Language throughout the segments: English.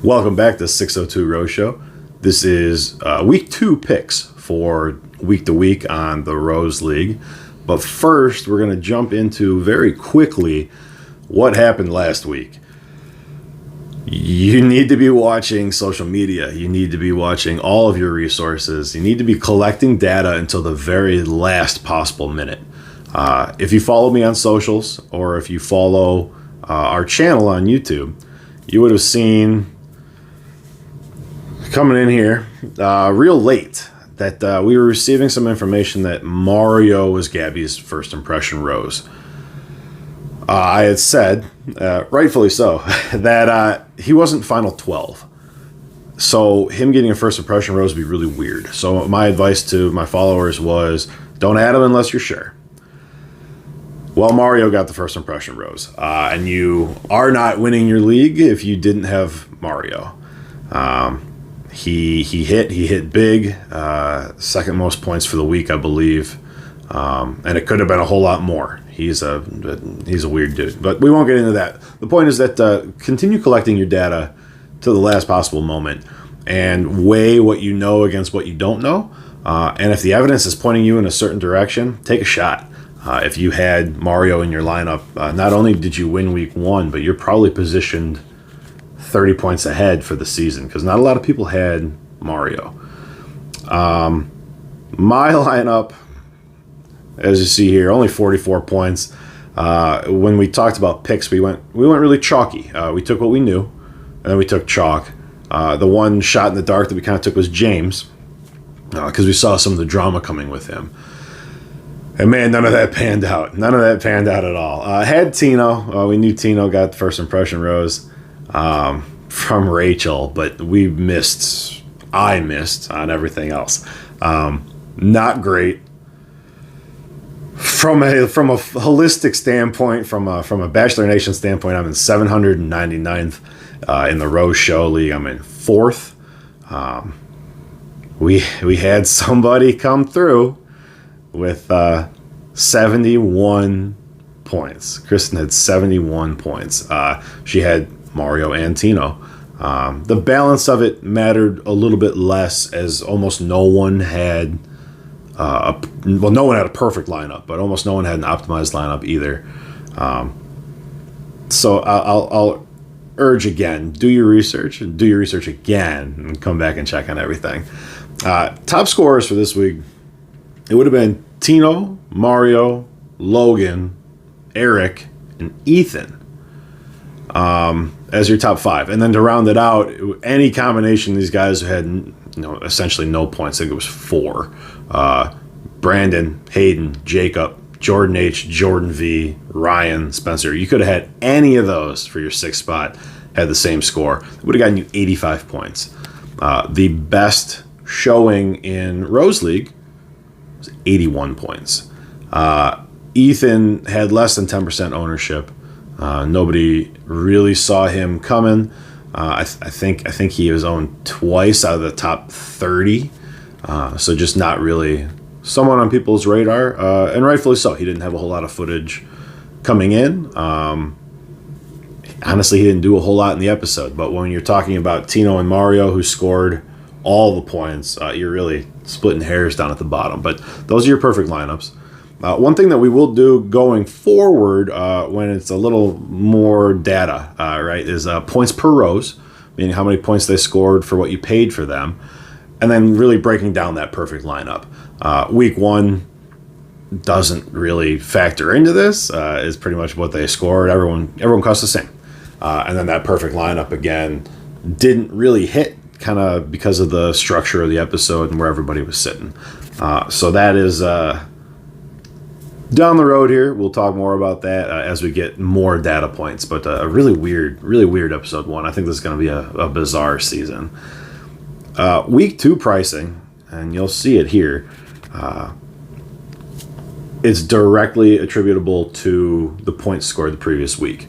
Welcome back to 602 Rose Show. This is week 2 picks for week to week on the Rose League. But first, we're going to jump into very quickly what happened last week. You need to be watching social media. You need to be watching all of your resources. You need to be collecting data until the very last possible minute. If you follow me on socials or if you follow our channel on YouTube, you would have seen coming in here real late that we were receiving some information that Mario was Gabby's first impression rose. I had said, rightfully so, that he wasn't final 12. So him getting a first impression rose would be really weird. So my advice to my followers was, don't add him unless you're sure. Well, Mario got the first impression rose. And you are not winning your league if you didn't have Mario. He hit big, second most points for the week, I believe. And it could have been a whole lot more. He's a weird dude, but we won't get into that. The point is that continue collecting your data to the last possible moment and weigh what you know against what you don't know. And if the evidence is pointing you in a certain direction, take a shot. If you had Mario in your lineup, not only did you win week 1, but you're probably positioned 30 points ahead for the season because not a lot of people had Mario. My lineup, as you see here, only 44 points. When we talked about picks, we went really chalky. We took what we knew, and then we took chalk. The one shot in the dark that we kind of took was James, because we saw some of the drama coming with him. And man, none of that panned out. None of that panned out at all. Had Tino. We knew Tino got the first impression rose from Rachel, but I missed on everything else. Not great. From a holistic standpoint, from a Bachelor Nation standpoint, I'm in 799th in the Rose Show League. I'm in 4th. We had somebody come through with 71 points. Kristen had 71 points. She had Mario and Tino. The balance of it mattered a little bit less, as almost no one had. No one had a perfect lineup, but almost no one had an optimized lineup either. So I'll urge again, do your research again and come back and check on everything. Top scorers for this week, it would have been Tino, Mario, Logan, Eric, and Ethan as your top 5. And then to round it out, any combination of these guys who had essentially no points. I think it was 4. Brandon, Hayden, Jacob, Jordan H, Jordan V, Ryan, Spencer. You could have had any of those for your 6th spot, had the same score. It would have gotten you 85 points. The best showing in Rose League was 81 points. Ethan had less than 10% ownership. Nobody really saw him coming. I think he was owned twice out of the top 30. So just not really someone on people's radar, and rightfully so. He didn't have a whole lot of footage coming in. Honestly, he didn't do a whole lot in the episode. But when you're talking about Tino and Mario, who scored all the points, you're really splitting hairs down at the bottom. But those are your perfect lineups. One thing that we will do going forward when it's a little more data, right, is points per rose, meaning how many points they scored for what you paid for them, and then really breaking down that perfect lineup. Week 1 doesn't really factor into this. Is pretty much what they scored. Everyone costs the same. And then that perfect lineup, again, didn't really hit, kind of because of the structure of the episode and where everybody was sitting. So that is down the road here. We'll talk more about that as we get more data points. But a really weird episode 1. I think this is going to be a bizarre season. Week 2 pricing, and you'll see it here. It's directly attributable to the points scored the previous week.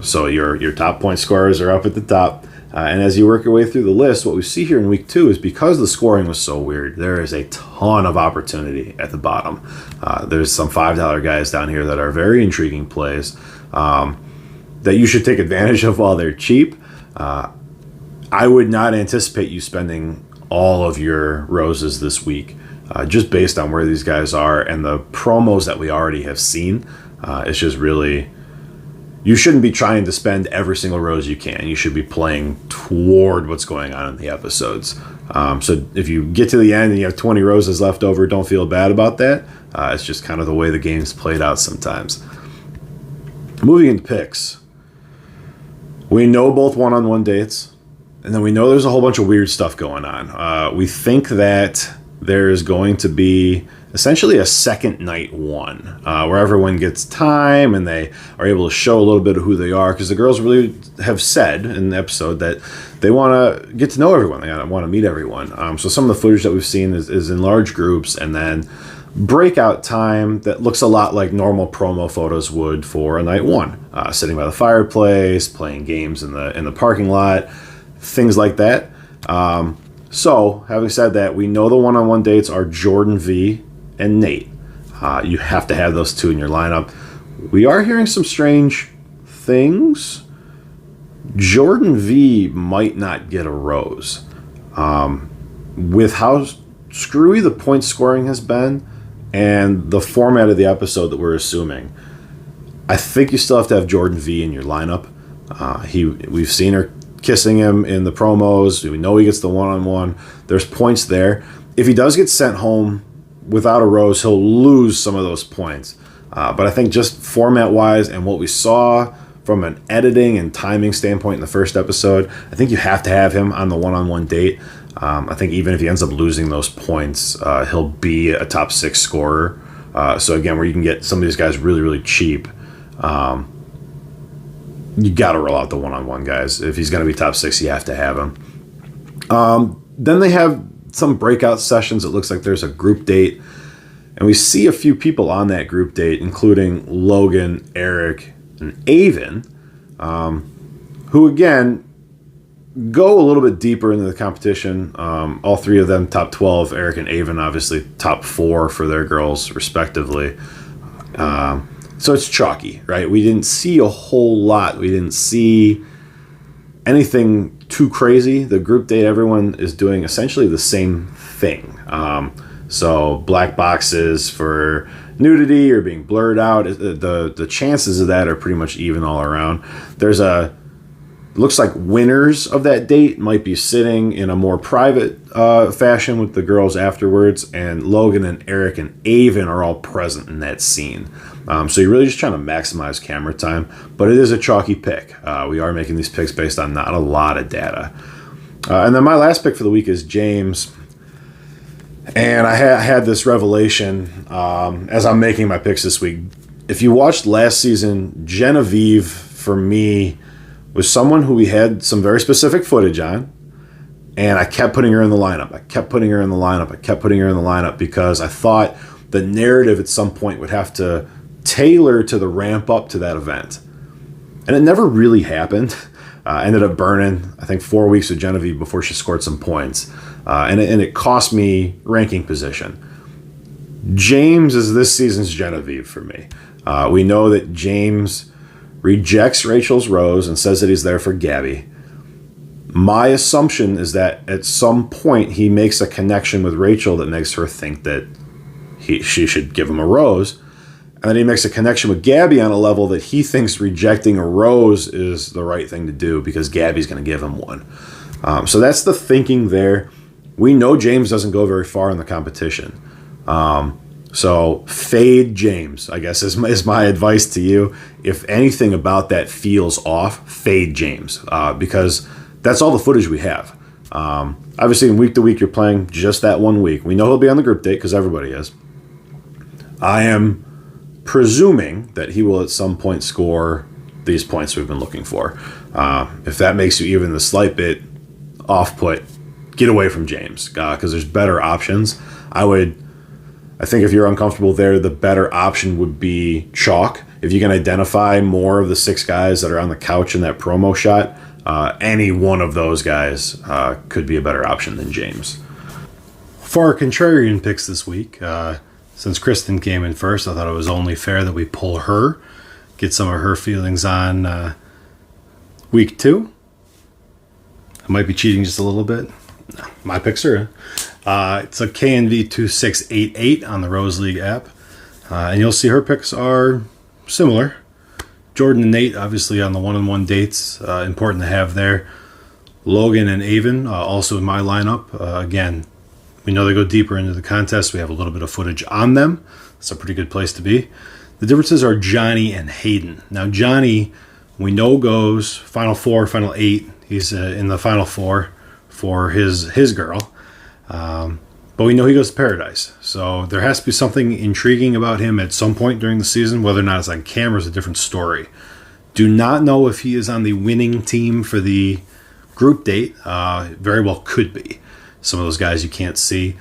So your top point scorers are up at the top. And as you work your way through the list, what we see here in week 2 is because the scoring was so weird, there is a ton of opportunity at the bottom. There's some $5 guys down here that are very intriguing plays that you should take advantage of while they're cheap. I would not anticipate you spending all of your roses this week, just based on where these guys are and the promos that we already have seen. It's just really, you shouldn't be trying to spend every single rose you can. You should be playing toward what's going on in the episodes. So if you get to the end and you have 20 roses left over, don't feel bad about that. It's just kind of the way the game's played out sometimes. Moving into picks. We know both one-on-one dates, and then we know there's a whole bunch of weird stuff going on. We think that there's going to be essentially a second night one, where everyone gets time and they are able to show a little bit of who they are, because the girls really have said in the episode that they want to get to know everyone. They want to meet everyone. So some of the footage that we've seen is in large groups, and then breakout time that looks a lot like normal promo photos would for a night one, sitting by the fireplace, playing games in the parking lot, things like that. So having said that, we know the one-on-one dates are Jordan V and Nate. You have to have those two in your lineup. We are hearing some strange things. Jordan V might not get a rose. With how screwy the point scoring has been and the format of the episode that we're assuming, I think you still have to have Jordan V in your lineup. We've seen her kissing him in the promos. We know he gets the one-on-one. There's points there. If he does get sent home without a rose, he'll lose some of those points. But I think just format-wise and what we saw from an editing and timing standpoint in the first episode, I think you have to have him on the one-on-one date. I think even if he ends up losing those points, he'll be a top 6 scorer. So again, where you can get some of these guys really, really cheap, you got to roll out the one-on-one guys. If he's going to be top 6, you have to have him. Then they have some breakout sessions. It looks like there's a group date, and we see a few people on that group date, including Logan, Eric, and Avon, who again go a little bit deeper into the competition. All three of them top 12. Eric and Avon obviously top 4 for their girls respectively. So it's chalky, right? We didn't see a whole lot. We didn't see anything too crazy. The group date, everyone is doing essentially the same thing. So black boxes for nudity or being blurred out. The chances of that are pretty much even all around. Looks like winners of that date might be sitting in a more private fashion with the girls afterwards, and Logan and Eric and Avon are all present in that scene. So you're really just trying to maximize camera time, but it is a chalky pick. We are making these picks based on not a lot of data. And then my last pick for the week is James. And I had this revelation as I'm making my picks this week. If you watched last season, Genevieve, for me, was someone who we had some very specific footage on, and I kept putting her in the lineup. I kept putting her in the lineup because I thought the narrative at some point would have to tailor to the ramp up to that event. And it never really happened. Ended up burning, I think, 4 weeks with Genevieve before she scored some points. And it cost me ranking position. James is this season's Genevieve for me. We know that James rejects Rachel's rose and says that he's there for Gabby. My assumption is that at some point he makes a connection with Rachel that makes her think that she should give him a rose. And then he makes a connection with Gabby on a level that he thinks rejecting a rose is the right thing to do because Gabby's going to give him one. So that's the thinking there. We know James doesn't go very far in the competition. So fade James, I guess, is my advice to you. If anything about that feels off, fade James, because that's all the footage we have. Obviously, in week to week, you're playing just that 1 week. We know he'll be on the group date because everybody is. I am presuming that he will at some point score these points we've been looking for. If that makes you even the slight bit off-put, get away from James because there's better options. I think if you're uncomfortable there, the better option would be Chalk. If you can identify more of the 6 guys that are on the couch in that promo shot, any one of those guys could be a better option than James. For our contrarian picks this week, since Kristen came in first, I thought it was only fair that we pull her, get some of her feelings on week 2. I might be cheating just a little bit. No, my picks are in. It's a KNV2688 on the Rose League app. And you'll see her picks are similar. Jordan and Nate, obviously, on the one-on-one dates. Important to have there. Logan and Avon, also in my lineup. Again, we know they go deeper into the contest. We have a little bit of footage on them. It's a pretty good place to be. The differences are Johnny and Hayden. Now, Johnny, we know goes Final Four, Final Eight. He's in the Final Four for his girl. But we know he goes to Paradise. So there has to be something intriguing about him at some point during the season. Whether or not it's on camera is a different story. Do not know if he is on the winning team for the group date. Very well could be. Some of those guys you can't see.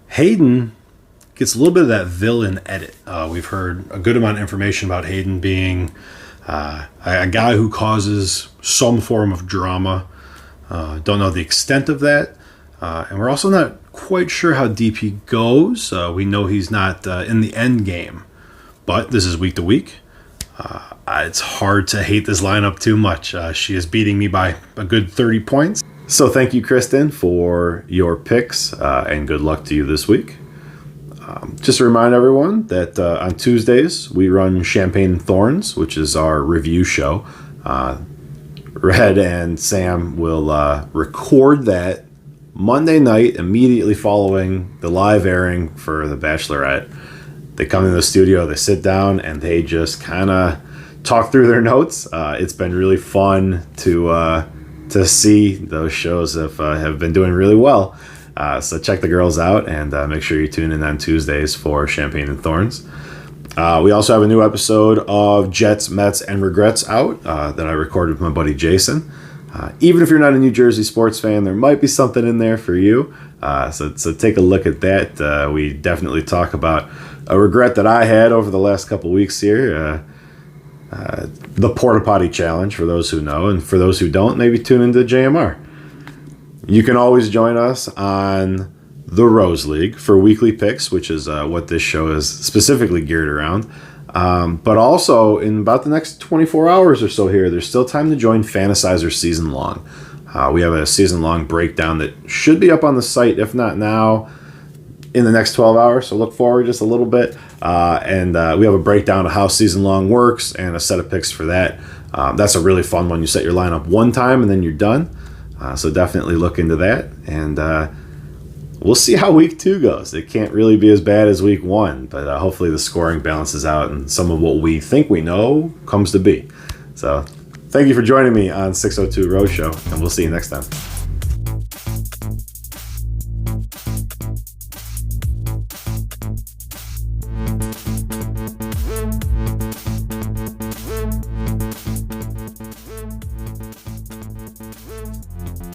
Hayden gets a little bit of that villain edit. We've heard a good amount of information about Hayden being a guy who causes some form of drama. Don't know the extent of that. And we're also not quite sure how deep he goes. We know he's not in the end game. But this is week to week. It's hard to hate this lineup too much. She is beating me by a good 30 points. So thank you, Kristen, for your picks, and good luck to you this week. Just to remind everyone that on Tuesdays, we run Champagne and Thorns, which is our review show. Red and Sam will record that Monday night immediately following the live airing for The Bachelorette. They come into the studio, they sit down, and they just kind of talk through their notes. It's been really fun to see. Those shows have been doing really well. So check the girls out, and make sure you tune in on Tuesdays for Champagne and Thorns. We also have a new episode of Jets, Mets, and Regrets out that I recorded with my buddy Jason. Even if you're not a New Jersey sports fan, there might be something in there for you. So take a look at that. We definitely talk about a regret that I had over the last couple weeks here. The Porta Potty Challenge, for those who know. And for those who don't, maybe tune into JMR. You can always join us on the Rose League for weekly picks, which is what this show is specifically geared around. But also, in about the next 24 hours or so here, there's still time to join Fantasizr Season Long. We have a season-long breakdown that should be up on the site, if not now, in the next 12 hours. So look forward just a little bit. And we have a breakdown of how season-long works and a set of picks for that. That's a really fun one. You set your lineup one time and then you're done. So definitely look into that. And we'll see how week 2 goes. It can't really be as bad as week 1, but hopefully the scoring balances out and some of what we think we know comes to be. So thank you for joining me on 602 Rose Show, and we'll see you next time.